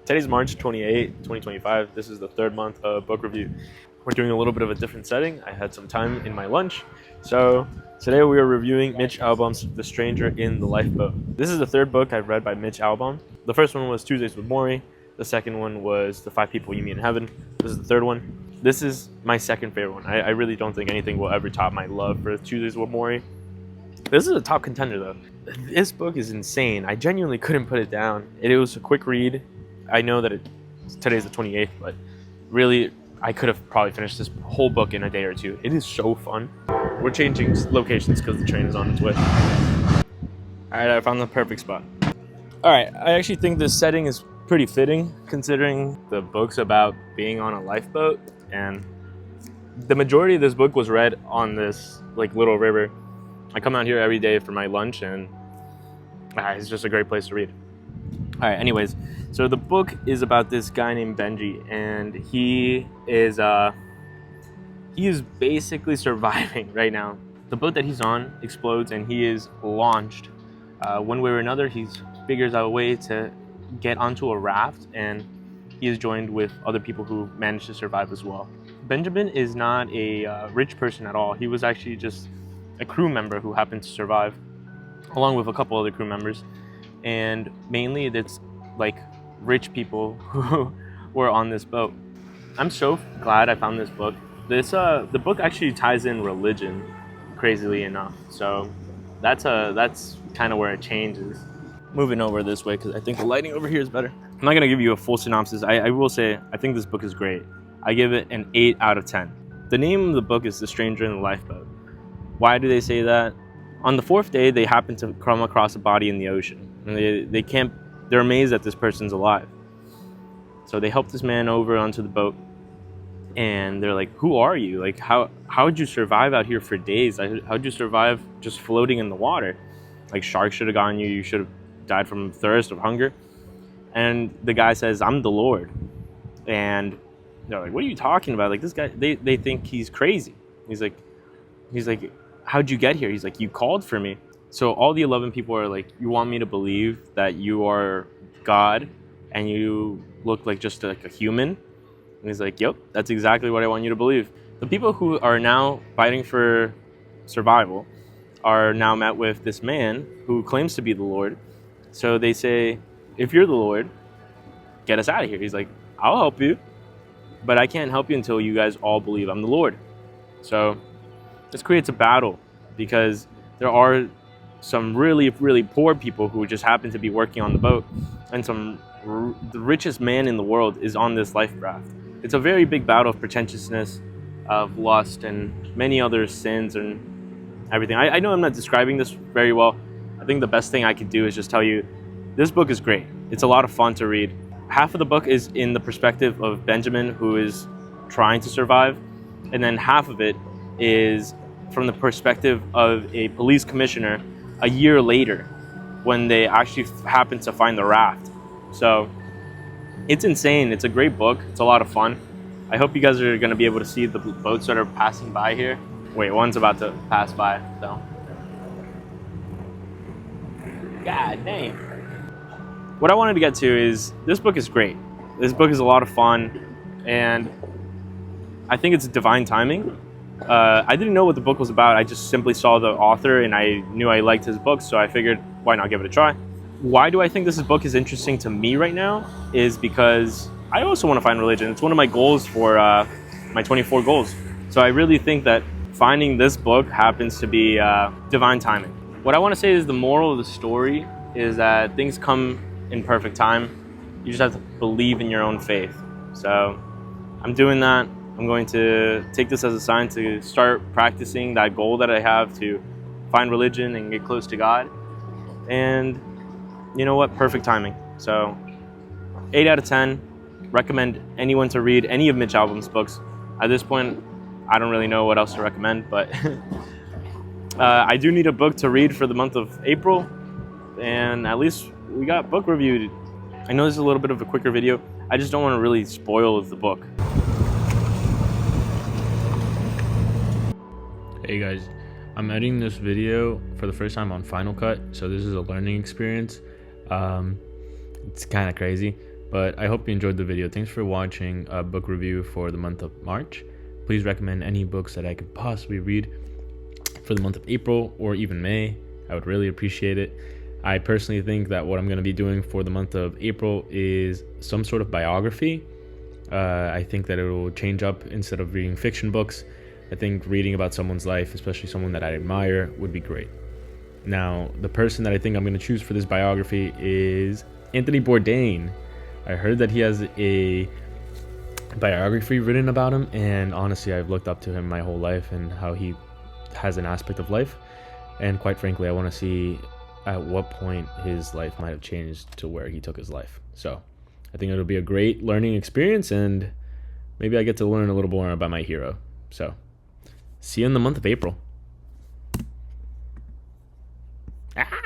Today's March 28, 2025. This is the third month of book review. We're doing a little bit of a different setting. I had some time in my lunch. So today we are reviewing Mitch Albom's The Stranger in the Lifeboat. This is the third book I've read by Mitch Albom. The first one was Tuesdays with Maury. The second one was The 5 People You Meet in Heaven. This is the third one. This is my second favorite one. I really don't think anything will ever top my love for Tuesdays with Maury. This is a top contender though. This book is insane. I genuinely couldn't put it down. It was a quick read. I know that today's the 28th, but really I could have probably finished this whole book in a day or two. It is so fun. We're changing locations because the train is on its way. Alright, I found the perfect spot. Alright, I actually think this setting is pretty fitting considering the book's about being on a lifeboat, and the majority of this book was read on this like little river. I come out here every day for my lunch, and it's just a great place to read. All right, anyways, so the book is about this guy named Benji, and he is basically surviving right now. The boat that he's on explodes, and he is launched. One way or another, he figures out a way to get onto a raft, and he is joined with other people who managed to survive as well. Benjamin is not a rich person at all. He was actually just a crew member who happened to survive, along with a couple other crew members. And mainly it's like rich people who were on this boat. I'm so glad I found this book. The book actually ties in religion, crazily enough. So that's kind of where it changes. Moving over this way because I think the lighting over here is better. I'm not gonna give you a full synopsis. I will say I think this book is great. I give it an 8 out of 10. The name of the book is The Stranger in the Lifeboat. Why do they say that? On the 4th day, they happen to come across a body in the ocean. And they're amazed that this person's alive. So they help this man over onto the boat, and they're like, who are you? Like, how'd you survive out here for days? How'd you survive just floating in the water? Like, sharks should have gotten you. You should have died from thirst or hunger. And the guy says, I'm the Lord. And they're like, what are you talking about? Like, this guy, they think he's crazy. He's like, how'd you get here? He's like, you called for me. So all the 11 people are like, you want me to believe that you are God and you look like just like a human? And he's like, yep, that's exactly what I want you to believe. The people who are now fighting for survival are now met with this man who claims to be the Lord. So they say, if you're the Lord, get us out of here. He's like, I'll help you, but I can't help you until you guys all believe I'm the Lord. So this creates a battle because there are some really, really poor people who just happen to be working on the boat, and the richest man in the world is on this life raft. It's a very big battle of pretentiousness, of lust, and many other sins and everything. I know I'm not describing this very well. I think the best thing I could do is just tell you, this book is great. It's a lot of fun to read. Half of the book is in the perspective of Benjamin, who is trying to survive, and then half of it is from the perspective of a police commissioner a year later when they actually happen to find the raft. So it's insane. It's a great book. It's a lot of fun. I hope you guys are going to be able to see the boats that are passing by here. Wait, one's about to pass by, so. God dang. What I wanted to get to is, this book is great. This book is a lot of fun, and I think it's divine timing. I didn't know what the book was about. I just simply saw the author and I knew I liked his books, so I figured, why not give it a try? Why do I think this book is interesting to me right now is because I also want to find religion. It's one of my goals for my 24 goals. So I really think that finding this book happens to be divine timing. What I want to say is the moral of the story is that things come in perfect time. You just have to believe in your own faith. So I'm doing that. I'm going to take this as a sign to start practicing that goal that I have to find religion and get close to God. And you know what? Perfect timing. So 8 out of 10. Recommend anyone to read any of Mitch Albom's books. At this point, I don't really know what else to recommend, but I do need a book to read for the month of April, and at least we got book reviewed. I know this is a little bit of a quicker video. I just don't want to really spoil the book. Hey guys, I'm editing this video for the first time on Final Cut, so this is a learning experience. It's kind of crazy, But I hope you enjoyed the video. Thanks for watching a book review for the month of March. Please recommend any books that I could possibly read for the month of April or even May. I would really appreciate it. I personally think that what I'm going to be doing for the month of April is some sort of biography. I think that it will change up. Instead of reading fiction books, I think reading about someone's life, especially someone that I admire, would be great. Now, the person that I think I'm going to choose for this biography is Anthony Bourdain. I heard that he has a biography written about him, and honestly, I've looked up to him my whole life and how he has an aspect of life. And quite frankly, I want to see at what point his life might have changed to where he took his life. So I think it'll be a great learning experience, and maybe I get to learn a little more about my hero. So see you in the month of April. Ah!